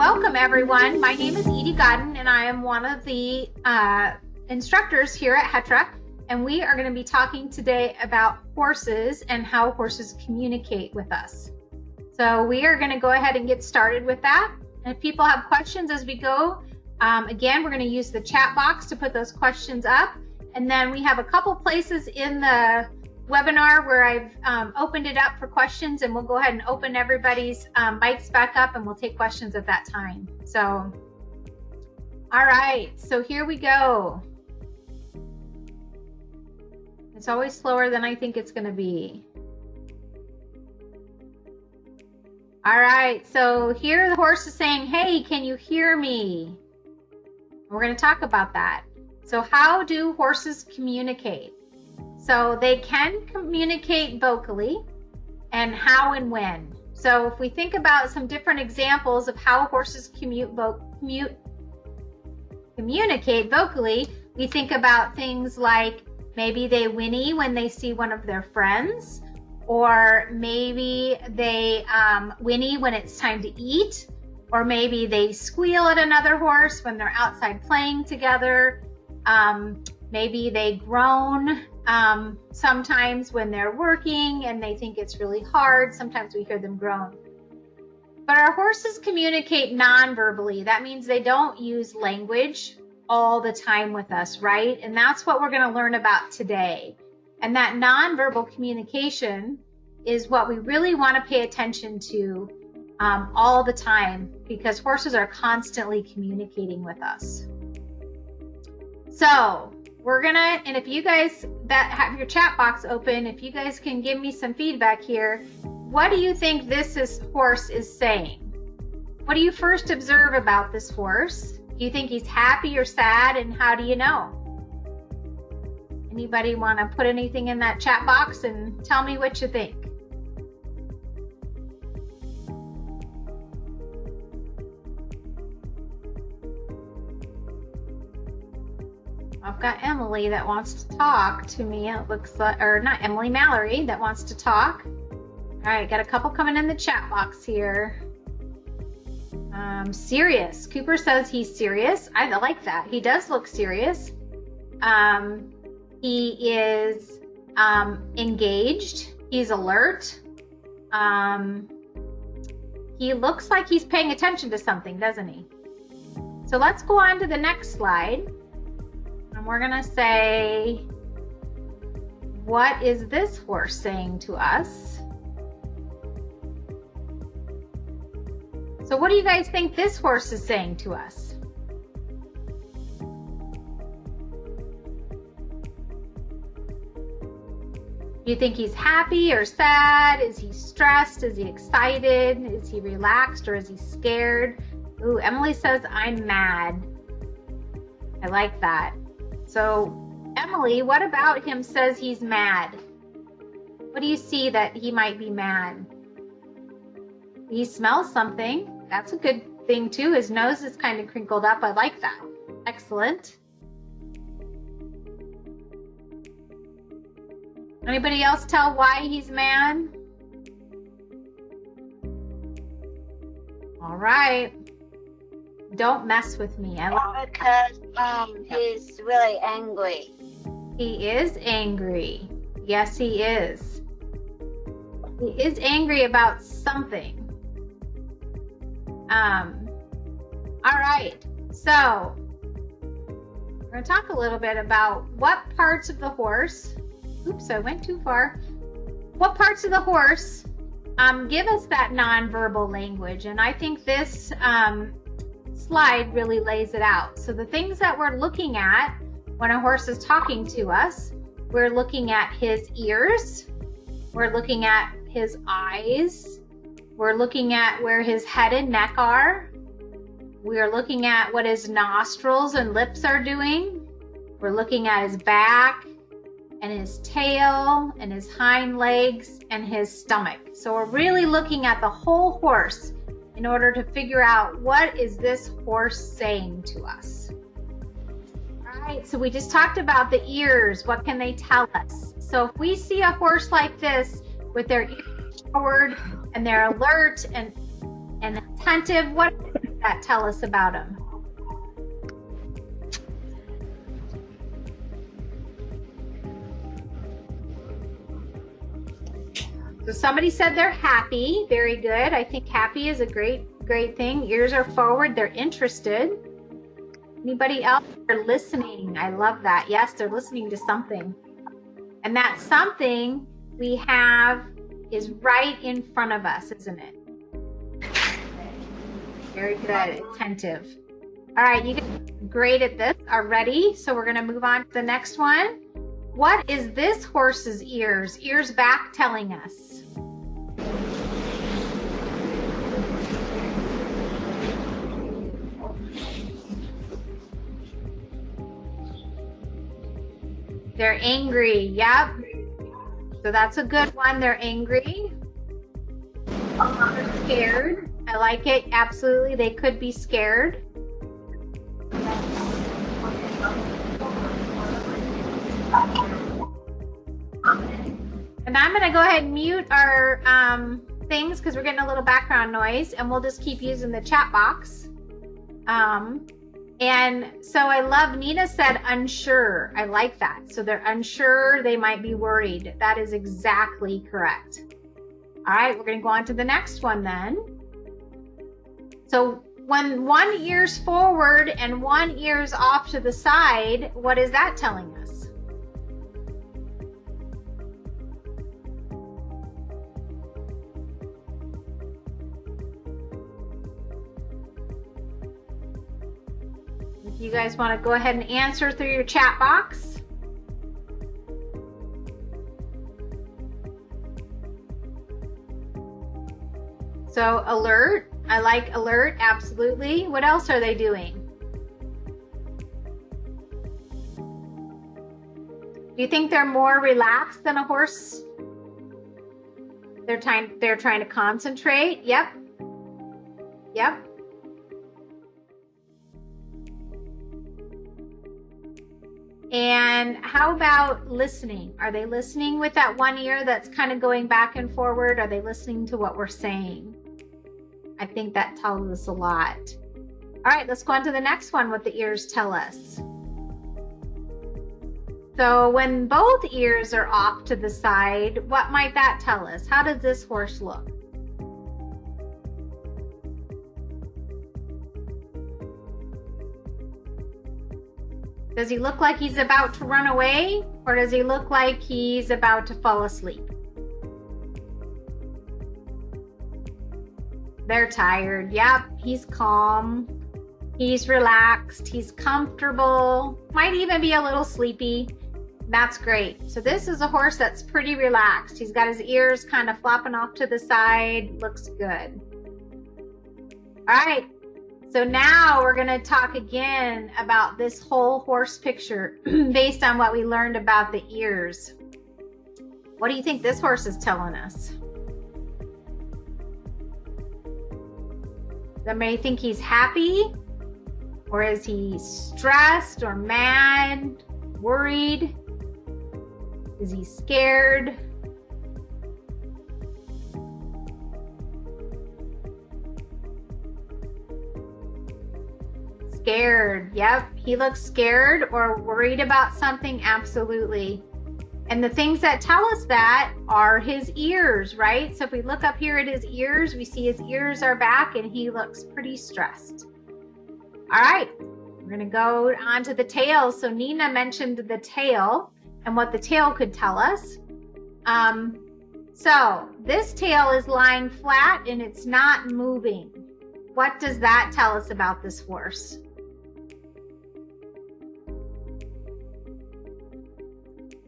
Welcome everyone. My name is Edye Godden and I am one of the instructors here at HETRA, and we are going to be talking today about horses and how horses communicate with us. So we are going to go ahead and get started with that. And if people have questions as we go, again, we're going to use the chat box to put those questions up. And then we have a couple places in the webinar where I've opened it up for questions, and we'll go ahead and open everybody's mics back up and we'll take questions at that time. So, all right, so here we go. It's always slower than I think it's going to be. All right, so here the horse is saying, hey, can you hear me? We're going to talk about that. So how do horses communicate? So they can communicate vocally, and how and when. So if we think about some different examples of how horses communicate vocally, we think about things like maybe they whinny when they see one of their friends, or maybe they whinny when it's time to eat, or maybe they squeal at another horse when they're outside playing together. Maybe they groan sometimes when they're working and they think it's really hard. Sometimes we hear them groan. But our horses communicate non-verbally. That means they don't use language all the time with us, right? And that's what we're going to learn about today. And that non-verbal communication is what we really want to pay attention to all the time, because horses are constantly communicating with us. So we're gonna, and if you guys that have your chat box open, if you guys can give me some feedback here, what do you think this horse is saying? What do you first observe about this horse? Do you think he's happy or sad, and how do you know? Anybody want to put anything in that chat box and tell me what you think? I've got Emily that wants to talk to me. It looks like, or not Emily, Mallory that wants to talk. All right, got a couple coming in the chat box here. Serious. Cooper says he's serious. I like that. He does look serious. He is engaged. He's alert. He looks like he's paying attention to something, doesn't he? So let's go on to the next slide. And we're going to say, what is this horse saying to us? So what do you guys think this horse is saying to us? Do you think he's happy or sad? Is he stressed? Is he excited? Is he relaxed, or is he scared? Ooh, Emily says, I'm mad. I like that. So, Emily, what about him says he's mad? What do you see that he might be mad? He smells something. That's a good thing too. His nose is kind of crinkled up. I like that. Excellent. Anybody else tell why he's mad? All right. Don't mess with me. I love because he's really angry. He is angry. Yes, he is. He is angry about something. All right. So we're going to talk a little bit about what parts of the horse. Oops, I went too far. What parts of the horse give us that nonverbal language? And I think this slide really lays it out. So the things that we're looking at when a horse is talking to us, we're looking at his ears, we're looking at his eyes, we're looking at where his head and neck are, we're looking at what his nostrils and lips are doing, we're looking at his back and his tail and his hind legs and his stomach. So we're really looking at the whole horse in order to figure out what is this horse saying to us. All right, so we just talked about the ears. What can they tell us? So if we see a horse like this with their ears forward and they're alert and attentive, what that tell us about him? So somebody said they're happy. Very good. I think happy is a great thing. Ears are forward. They're interested. Anybody else? They're listening. I love that. Yes, they're listening to something. And that something we have is right in front of us, isn't it? Very good. Attentive. All right, you guys are great at this already. So we're going to move on to the next one. What is this horse's ears back telling us? They're angry. Yep. So that's a good one. They're angry. They're scared. I like it. Absolutely. They could be scared. And I'm going to go ahead and mute our things because we're getting a little background noise, and we'll just keep using the chat box. And so I love, Nina said unsure. I like that. So they're unsure. They might be worried. That is exactly correct. All right, we're going to go on to the next one then. So when one ear's forward and one ear's off to the side, what is that telling us? If you guys want to go ahead and answer through your chat box. So alert. I like alert. Absolutely. What else are they doing? Do you think they're more relaxed than a horse? They're trying to concentrate. Yep. Yep. And how about listening? Are they listening with that one ear that's kind of going back and forward? Are they listening to what we're saying? I think that tells us a lot. All right, let's go on to the next one, what the ears tell us. So when both ears are off to the side, what might that tell us? How does this horse look? Does he look like he's about to run away, or does he look like he's about to fall asleep? They're tired. Yep, he's calm. He's relaxed. He's comfortable. Might even be a little sleepy. That's great. So this is a horse that's pretty relaxed. He's got his ears kind of flopping off to the side. Looks good. All right. So now we're going to talk again about this whole horse picture based on what we learned about the ears. What do you think this horse is telling us? Somebody think he's happy? Or is he stressed or mad, worried? Is he scared? Scared. Yep. He looks scared or worried about something. Absolutely. And the things that tell us that are his ears, right? So if we look up here at his ears, we see his ears are back and he looks pretty stressed. All right, we're going to go on to the tail. So Nina mentioned the tail and what the tail could tell us. So this tail is lying flat and it's not moving. What does that tell us about this horse?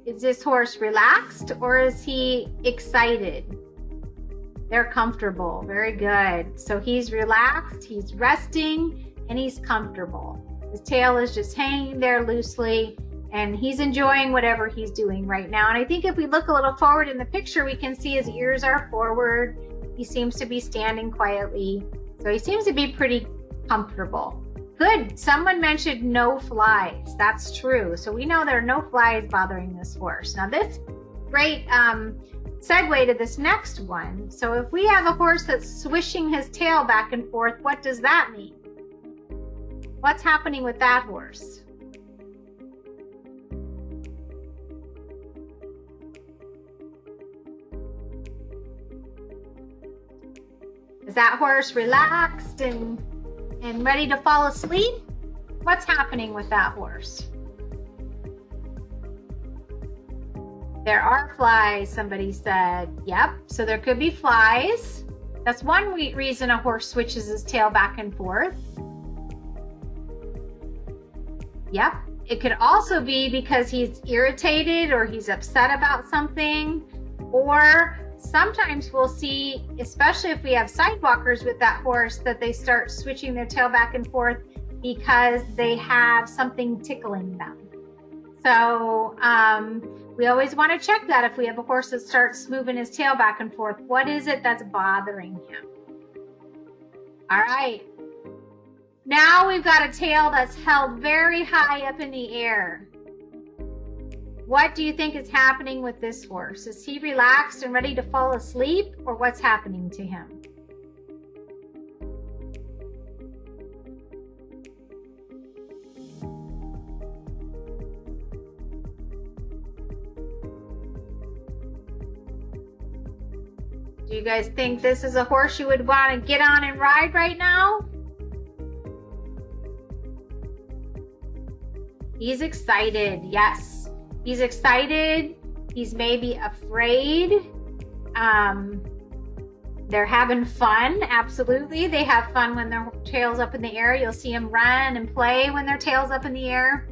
Is this horse relaxed or is he excited? They're comfortable. Very good. So he's relaxed, he's resting, and he's comfortable. His tail is just hanging there loosely, and he's enjoying whatever he's doing right now. And I think if we look a little forward in the picture, we can see his ears are forward. He seems to be standing quietly. So he seems to be pretty comfortable. Good. Someone mentioned no flies. That's true. So we know there are no flies bothering this horse. Now this great segue to this next one. So if we have a horse that's swishing his tail back and forth, what does that mean? What's happening with that horse? Is that horse relaxed and ready to fall asleep? What's happening with that horse? There are flies, somebody said. Yep, so there could be flies. That's one reason a horse switches his tail back and forth. Yep, it could also be because he's irritated or he's upset about something. Or sometimes we'll see, especially if we have sidewalkers with that horse, that they start switching their tail back and forth because they have something tickling them. So we always want to check that if we have a horse that starts moving his tail back and forth. What is it that's bothering him? All right. Now we've got a tail that's held very high up in the air. What do you think is happening with this horse? Is he relaxed and ready to fall asleep, or what's happening to him? Do you guys think this is a horse you would want to get on and ride right now? He's excited, yes. He's excited. He's maybe afraid. They're having fun, absolutely. They have fun when their tail's up in the air. You'll see them run and play when their tail's up in the air.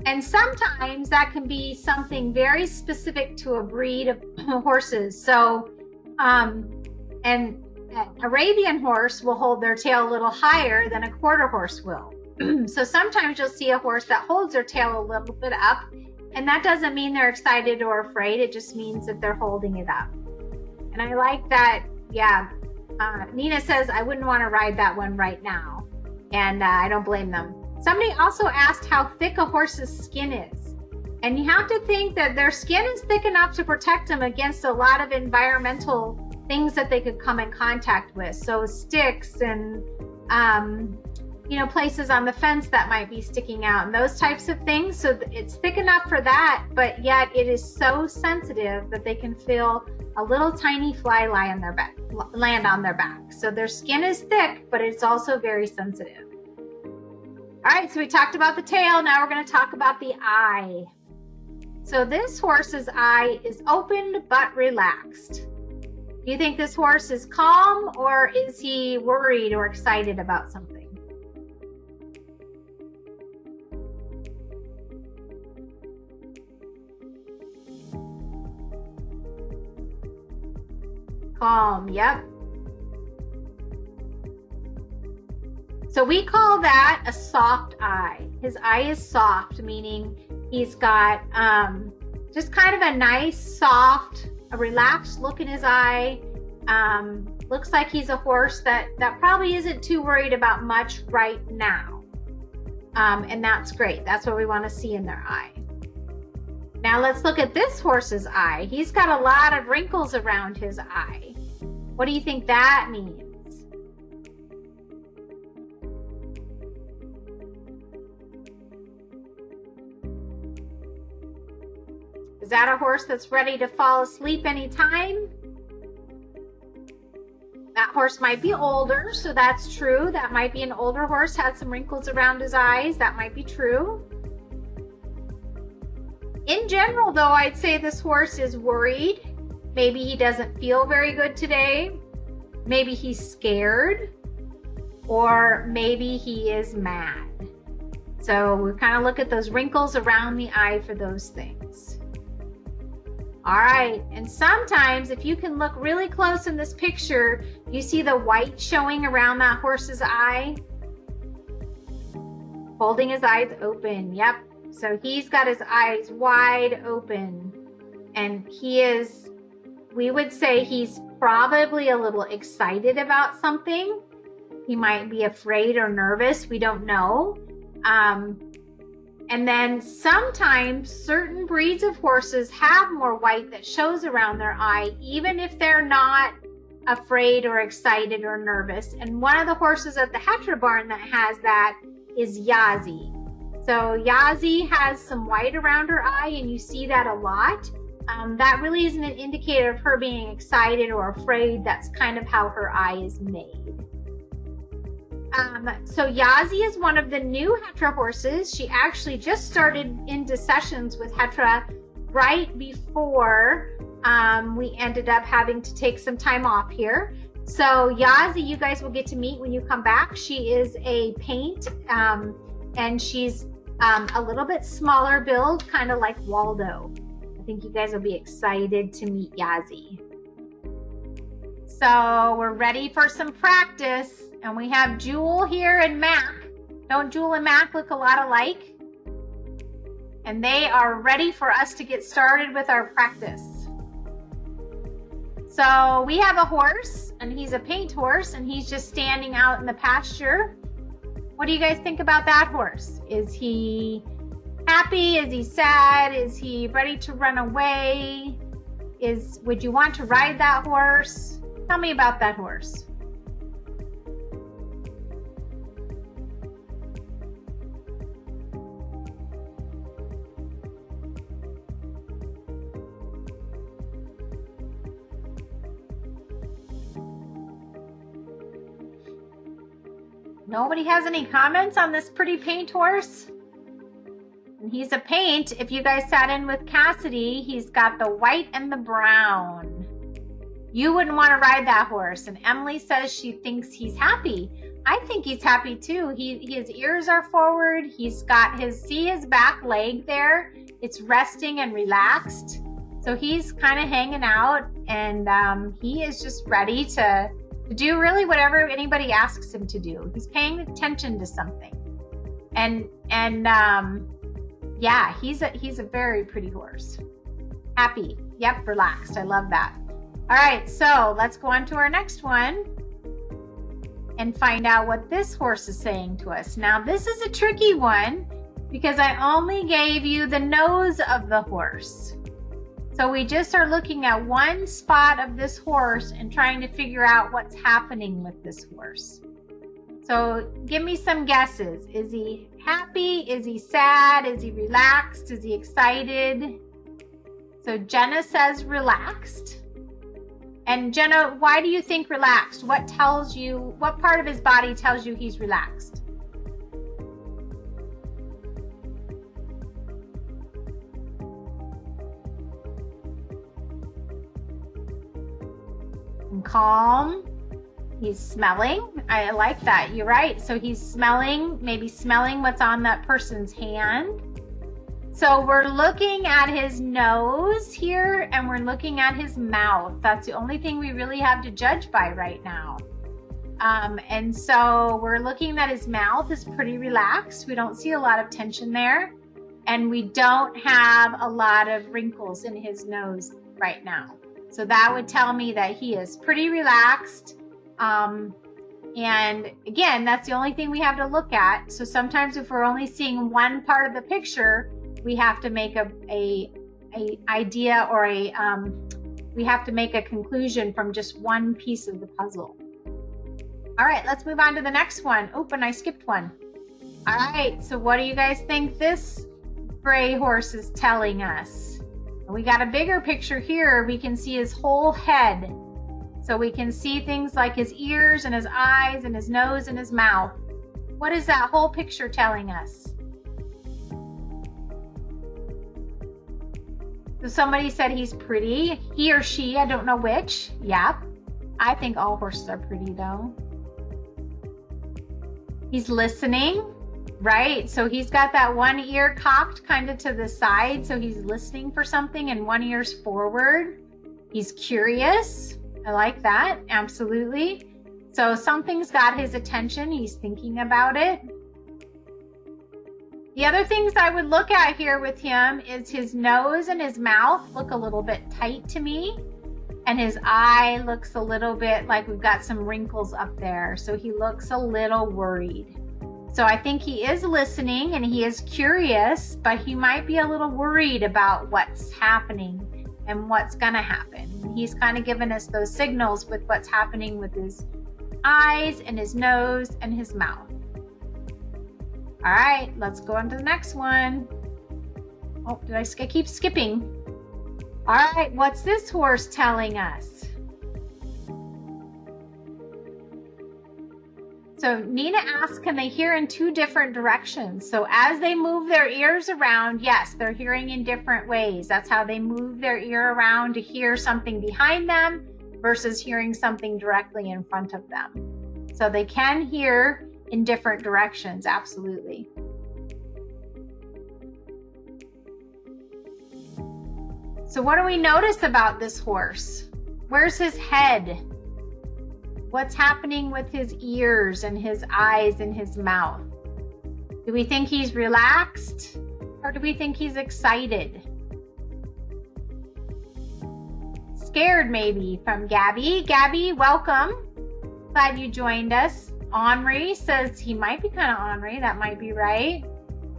And sometimes that can be something very specific to a breed of horses. So, an Arabian horse will hold their tail a little higher than a quarter horse will. So sometimes you'll see a horse that holds their tail a little bit up, and that doesn't mean they're excited or afraid. It just means that they're holding it up. And I like that. Yeah. Nina says, I wouldn't want to ride that one right now. And I don't blame them. Somebody also asked how thick a horse's skin is. And you have to think that their skin is thick enough to protect them against a lot of environmental things that they could come in contact with. So sticks and, places on the fence that might be sticking out and those types of things. So it's thick enough for that, but yet it is so sensitive that they can feel a little tiny fly lie on their back, land on their back. So their skin is thick, but it's also very sensitive. All right, so we talked about the tail. Now we're going to talk about the eye. So this horse's eye is open but relaxed. Do you think this horse is calm, or is he worried or excited about something? Calm, yep. So we call that a soft eye. His eye is soft, meaning he's got just kind of a nice, soft, a relaxed look in his eye. Looks like he's a horse that probably isn't too worried about much right now. And that's great. That's what we want to see in their eye. Now let's look at this horse's eye. He's got a lot of wrinkles around his eye. What do you think that means? Is that a horse that's ready to fall asleep anytime? That horse might be older, so that's true. That might be an older horse, had some wrinkles around his eyes. That might be true. In general, though, I'd say this horse is worried. Maybe he doesn't feel very good today. Maybe he's scared. Or maybe he is mad. So we kind of look at those wrinkles around the eye for those things. All right, and sometimes if you can look really close in this picture, you see the white showing around that horse's eye. Holding his eyes open, yep. So he's got his eyes wide open, and we would say he's probably a little excited about something. He might be afraid or nervous, we don't know. And then sometimes certain breeds of horses have more white that shows around their eye, even if they're not afraid or excited or nervous. And one of the horses at the HETRA barn that has that is Yazi. So Yazi has some white around her eye, and you see that a lot. That really isn't an indicator of her being excited or afraid. That's kind of how her eye is made. So Yazi is one of the new HETRA horses. She actually just started into sessions with HETRA right before we ended up having to take some time off here. So Yazi, you guys will get to meet when you come back. She is a paint, and she's a little bit smaller build, kind of like Waldo. I think you guys will be excited to meet Yazi. So we're ready for some practice, and we have Jewel here and Mac. Don't Jewel and Mac look a lot alike? And they are ready for us to get started with our practice. So we have a horse, and he's a paint horse, and he's just standing out in the pasture. What do you guys think about that horse? Is he happy? Is he sad? Is he ready to run away? Would you want to ride that horse? Tell me about that horse. Nobody has any comments on this pretty paint horse? And he's a paint. If you guys sat in with Cassidy, he's got the white and the brown. You wouldn't want to ride that horse. And Emily says she thinks he's happy. I think he's happy too. His ears are forward. He's got see his back leg there. It's resting and relaxed. So he's kind of hanging out, and he is just ready to do really whatever anybody asks him to do. He's paying attention to something. And yeah, he's a very pretty horse. Happy. Yep, relaxed. I love that. All right, so let's go on to our next one and find out what this horse is saying to us. Now, this is a tricky one because I only gave you the nose of the horse. So we just are looking at one spot of this horse and trying to figure out what's happening with this horse. So give me some guesses. Is he happy? Is he sad? Is he relaxed? Is he excited? So Jenna says relaxed. And Jenna, why do you think relaxed? What part of his body tells you he's relaxed? And calm. He's smelling. I like that. You're right. So he's smelling, maybe smelling what's on that person's hand. So we're looking at his nose here, and we're looking at his mouth. That's the only thing we really have to judge by right now. And so we're looking at his mouth is pretty relaxed. We don't see a lot of tension there. And we don't have a lot of wrinkles in his nose right now. So that would tell me that he is pretty relaxed. And again, that's the only thing we have to look at. So sometimes if we're only seeing one part of the picture, we have to make a idea, or we have to make a conclusion from just one piece of the puzzle. All right, let's move on to the next one. Oh, and I skipped one. All right, so what do you guys think this gray horse is telling us? We got a bigger picture here. We can see his whole head. So we can see things like his ears and his eyes and his nose and his mouth. What is that whole picture telling us? So somebody said he's pretty. He or she, I don't know which. Yep. I think all horses are pretty though. He's listening, right? So he's got that one ear cocked kind of to the side. So he's listening for something, and one ear's forward. He's curious. I like that. Absolutely. So something's got his attention. He's thinking about it. The other things I would look at here with him is his nose and his mouth look a little bit tight to me. And his eye looks a little bit like we've got some wrinkles up there. So he looks a little worried. So I think he is listening and he is curious, but he might be a little worried about what's happening and what's gonna happen. He's kind of given us those signals with what's happening with his eyes and his nose and his mouth. All right, let's go on to the next one. Oh, did I keep skipping? All right, what's this horse telling us? So Nina asks, can they hear in 2 different directions? So as they move their ears around, yes, they're hearing in different ways. That's how they move their ear around to hear something behind them versus hearing something directly in front of them. So they can hear in different directions, absolutely. So what do we notice about this horse? Where's his head? What's happening with his ears and his eyes and his mouth? Do we think he's relaxed or do we think he's excited? Scared maybe, from Gabby. Gabby, welcome. Glad you joined us. Henri says he might be kind of ornery. That might be right.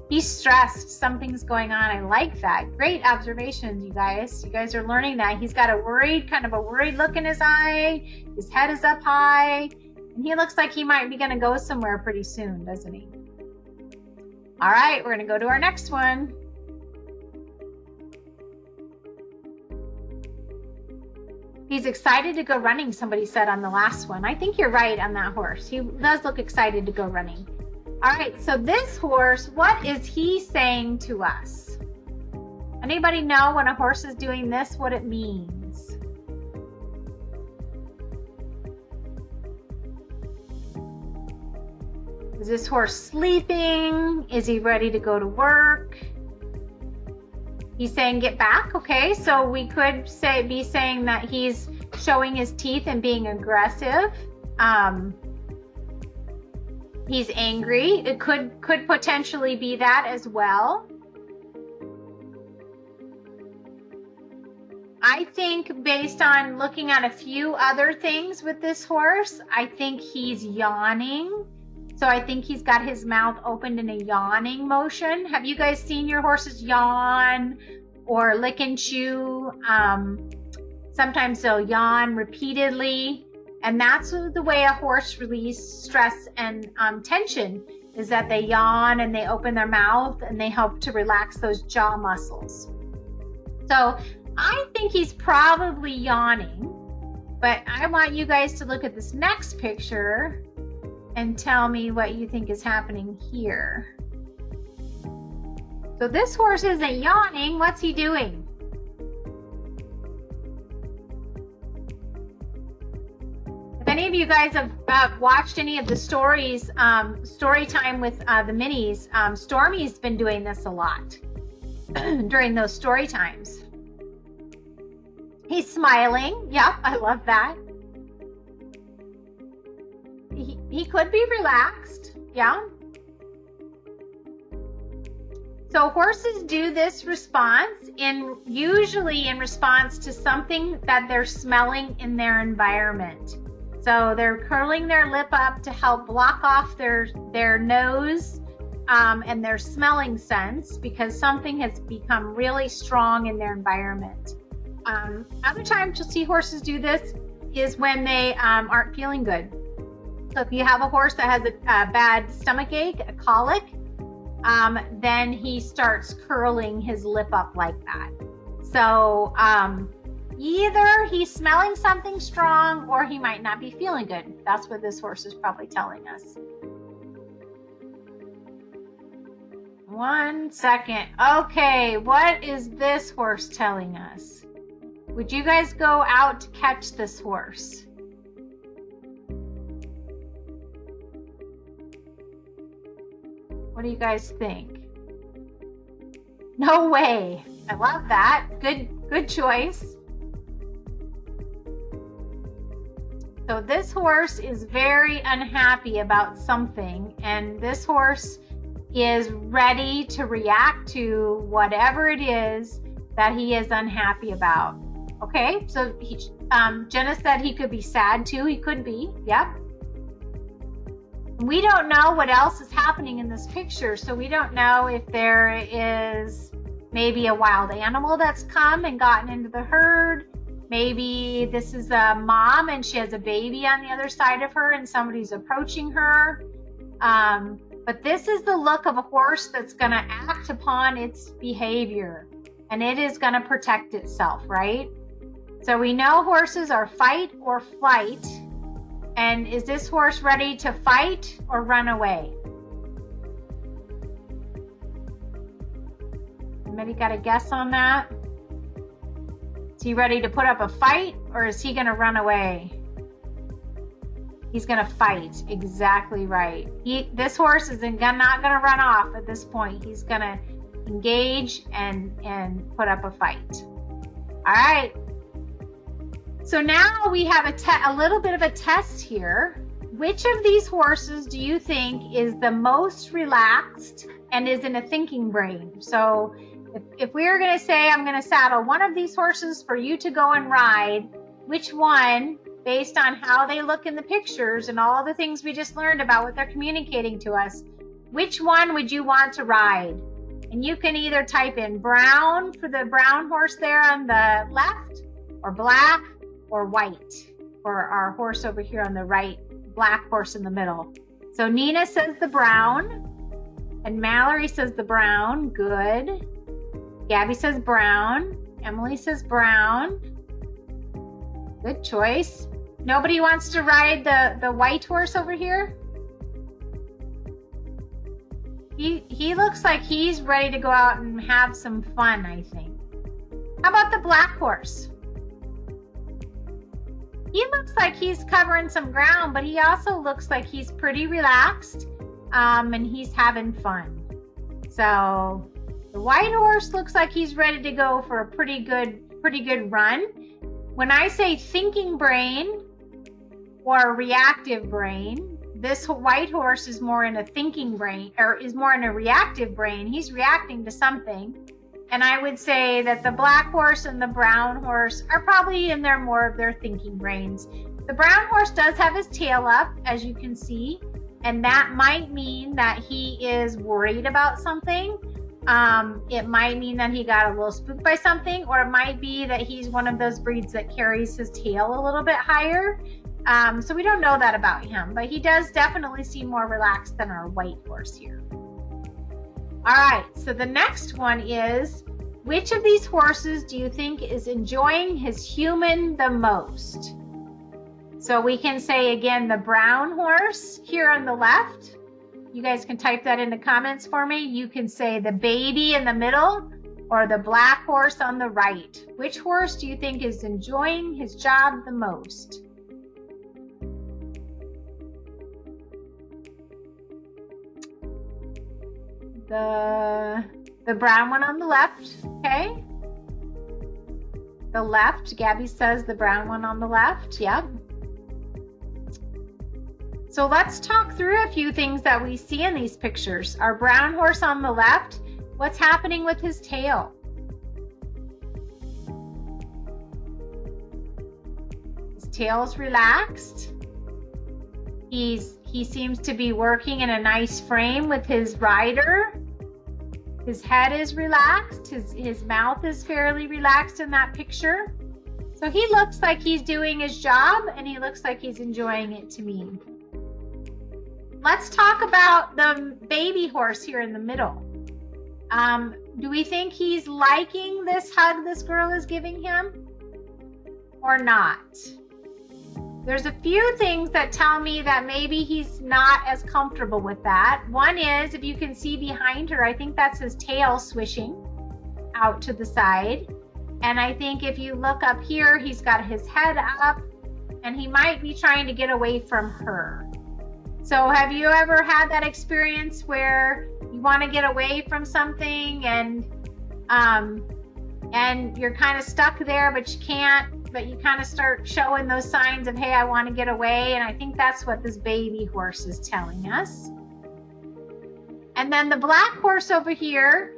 He's stressed. Something's going on. I like that. Great observations, you guys. You guys are learning that. He's got a worried look in his eye. His head is up high. And he looks like he might be going to go somewhere pretty soon, doesn't he? All right, we're going to go to our next one. He's excited to go running, somebody said on the last one. I think you're right on that horse. He does look excited to go running. All right, so this horse, what is he saying to us? Anybody know when a horse is doing this, what it means? Is this horse sleeping? Is he ready to go to work? He's saying get back. Okay, so we could be saying that he's showing his teeth and being aggressive. He's angry. It could potentially be that as well. I think based on looking at a few other things with this horse, I think he's yawning. So I think he's got his mouth opened in a yawning motion. Have you guys seen your horses yawn or lick and chew? Sometimes they'll yawn repeatedly. And that's the way a horse releases stress and tension, is that they yawn and they open their mouth and they help to relax those jaw muscles. So I think he's probably yawning, but I want you guys to look at this next picture and tell me what you think is happening here. So this horse isn't yawning. What's he doing? If any of you guys have watched any of the stories, story time with the minis, Stormy's been doing this a lot during those story times. He's smiling. Yep, I love that. He could be relaxed. Yeah. So horses do this response usually in response to something that they're smelling in their environment. So they're curling their lip up to help block off their nose and their smelling sense because something has become really strong in their environment. Other times you'll see horses do this is when they aren't feeling good. So if you have a horse that has a bad stomach ache, a colic, then he starts curling his lip up like that. So either he's smelling something strong or he might not be feeling good. That's what this horse is probably telling us. 1 second. Okay, what is this horse telling us? Would you guys go out to catch this horse? What do you guys think? No way. I love that. Good choice. So this horse is very unhappy about something, and this horse is ready to react to whatever it is that he is unhappy about. Okay, so Jenna said he could be sad too. He could be, yep. We don't know what else is happening in this picture, so we don't know if there is maybe a wild animal that's come and gotten into the herd. Maybe this is a mom and she has a baby on the other side of her and somebody's approaching her. But But this is the look of a horse that's going to act upon its behavior, and it is going to protect itself, right? So we know horses are fight or flight. And is this horse ready to fight or run away? Anybody got a guess on that? Is he ready to put up a fight, or is he going to run away? He's going to fight. Exactly right. This horse is not going to run off at this point. He's going to engage and put up a fight. All right. So now we have a little bit of a test here. Which of these horses do you think is the most relaxed and is in a thinking brain? So if we were going to say, I'm going to saddle one of these horses for you to go and ride, which one, based on how they look in the pictures and all the things we just learned about what they're communicating to us, which one would you want to ride? And you can either type in brown for the brown horse there on the left, or black, or white for our horse over here on the right, black horse in the middle. So Nina says the brown, and Mallory says the brown. Good. Gabby says brown. Emily says brown. Good choice. Nobody wants to ride the white horse over here? He looks like he's ready to go out and have some fun, I think. How about the black horse? He looks like he's covering some ground, but he also looks like he's pretty relaxed, and he's having fun. So the white horse looks like he's ready to go for a pretty good run. When I say thinking brain or reactive brain, this white horse is more in a thinking brain, or is more in a reactive brain. He's reacting to something. And I would say that the black horse and the brown horse are probably in there more of their thinking brains. The brown horse does have his tail up, as you can see, and that might mean that he is worried about something. It might mean that he got a little spooked by something, or it might be that he's one of those breeds that carries his tail a little bit higher. So we don't know that about him, but he does definitely seem more relaxed than our white horse here. All right, so the next one is, which of these horses do you think is enjoying his human the most? So we can say again, the brown horse here on the left. You guys can type that in the comments for me. You can say the baby in the middle or the black horse on the right. Which horse do you think is enjoying his job the most? The brown one on the left, okay? The left, Gabby says the brown one on the left, yep. So let's talk through a few things that we see in these pictures. Our brown horse on the left, what's happening with his tail? His tail's relaxed. He seems to be working in a nice frame with his rider. His head is relaxed. His mouth is fairly relaxed in that picture. So he looks like he's doing his job, and he looks like he's enjoying it to me. Let's talk about the baby horse here in the middle. Do we think he's liking this hug this girl is giving him or not? There's a few things that tell me that maybe he's not as comfortable with that. One is, if you can see behind her, I think that's his tail swishing out to the side. And I think if you look up here, he's got his head up, and he might be trying to get away from her. So have you ever had that experience where you want to get away from something and you're kind of stuck there, but you can't? But you kind of start showing those signs of, hey, I want to get away. And I think that's what this baby horse is telling us. And then the black horse over here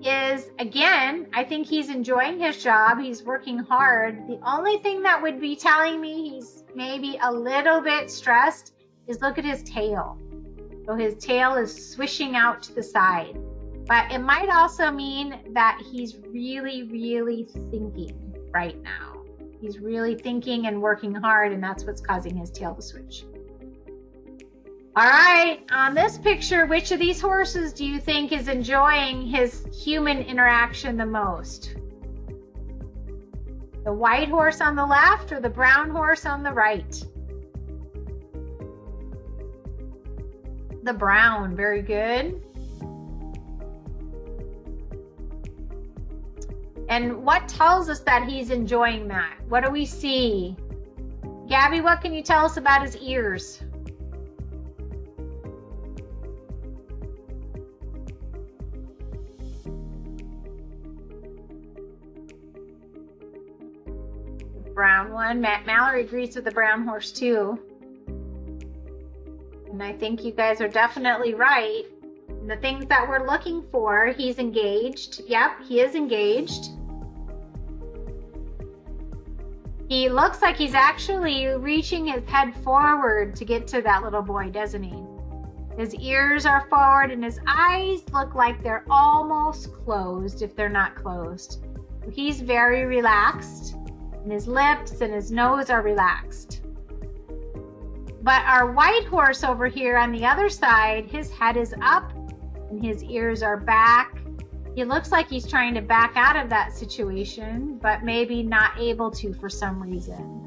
is, again, I think he's enjoying his job. He's working hard. The only thing that would be telling me he's maybe a little bit stressed is look at his tail. So his tail is swishing out to the side. But it might also mean that he's really, really thinking right now. He's really thinking and working hard, and that's what's causing his tail to switch. All right, on this picture, which of these horses do you think is enjoying his human interaction the most? The white horse on the left or the brown horse on the right? The brown, very good. And what tells us that he's enjoying that? What do we see? Gabby, what can you tell us about his ears? Brown one. Mallory agrees with the brown horse too. And I think you guys are definitely right. And the things that we're looking for, he's engaged. Yep, he is engaged. He looks like he's actually reaching his head forward to get to that little boy, doesn't he? His ears are forward and his eyes look like they're almost closed, if they're not closed. He's very relaxed. And his lips and his nose are relaxed. But our white horse over here on the other side, his head is up and his ears are back. He looks like he's trying to back out of that situation, but maybe not able to for some reason.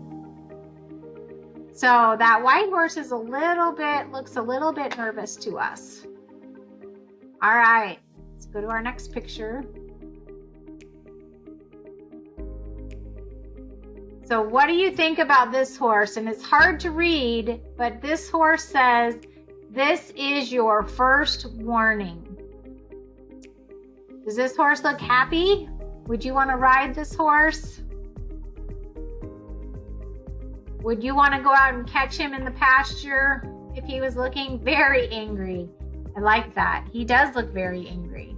So that white horse is looks a little bit nervous to us. All right, let's go to our next picture. So what do you think about this horse? And it's hard to read, but this horse says, this is your first warning. Does this horse look happy? Would you want to ride this horse? Would you want to go out and catch him in the pasture if he was looking very angry? I like that. He does look very angry.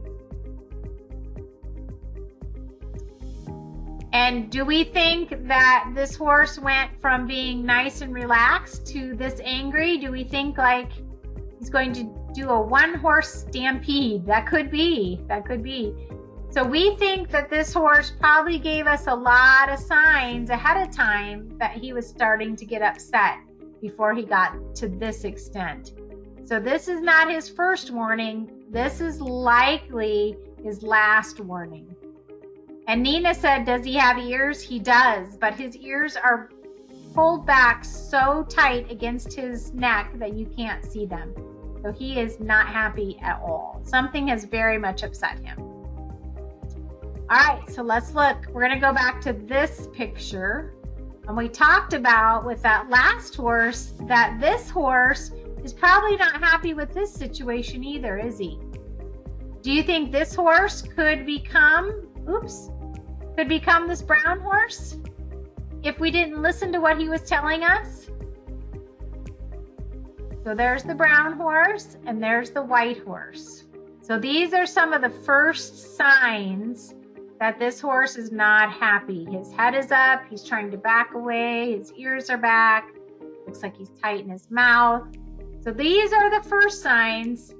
And do we think that this horse went from being nice and relaxed to this angry? Do we think like he's going to do a one-horse stampede? That could be. So we think that this horse probably gave us a lot of signs ahead of time that he was starting to get upset before he got to this extent. So this is not his first warning. This is likely his last warning. And Nina said, does he have ears? He does, but his ears are pulled back so tight against his neck that you can't see them. So he is not happy at all. Something has very much upset him. All right, so let's look. We're going to go back to this picture. And we talked about with that last horse that this horse is probably not happy with this situation either, is he? Do you think this horse could become this brown horse if we didn't listen to what he was telling us? So there's the brown horse and there's the white horse. So these are some of the first signs that this horse is not happy. His head is up, he's trying to back away, his ears are back, looks like he's tight in his mouth. So these are the first signs.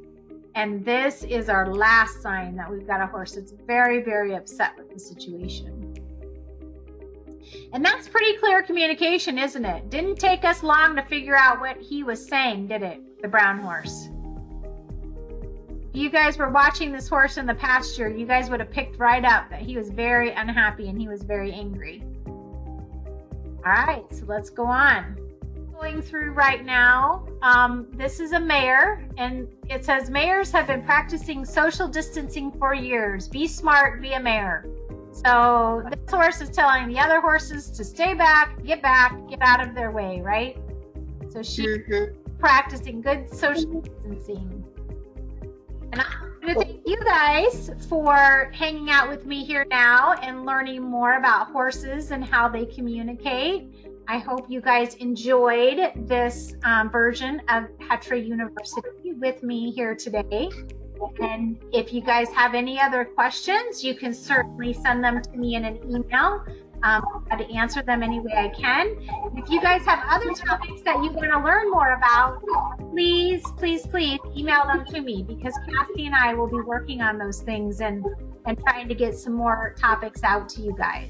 And this is our last sign that we've got a horse that's very, very upset with the situation. And that's pretty clear communication, isn't it? Didn't take us long to figure out what he was saying, did it? The brown horse. If you guys were watching this horse in the pasture, you guys would have picked right up that he was very unhappy and he was very angry. All right, so let's go on. Going through right now, this is a mare, and it says mares have been practicing social distancing for years. Be smart, be a mare. So this horse is telling the other horses to stay back, get out of their way, right? So she's practicing good social distancing. And I want to thank you guys for hanging out with me here now and learning more about horses and how they communicate. I hope you guys enjoyed this version of HETRA University with me here today. And if you guys have any other questions, you can certainly send them to me in an email. I'll try to answer them any way I can. If you guys have other topics that you want to learn more about, please email them to me, because Cassie and I will be working on those things and trying to get some more topics out to you guys.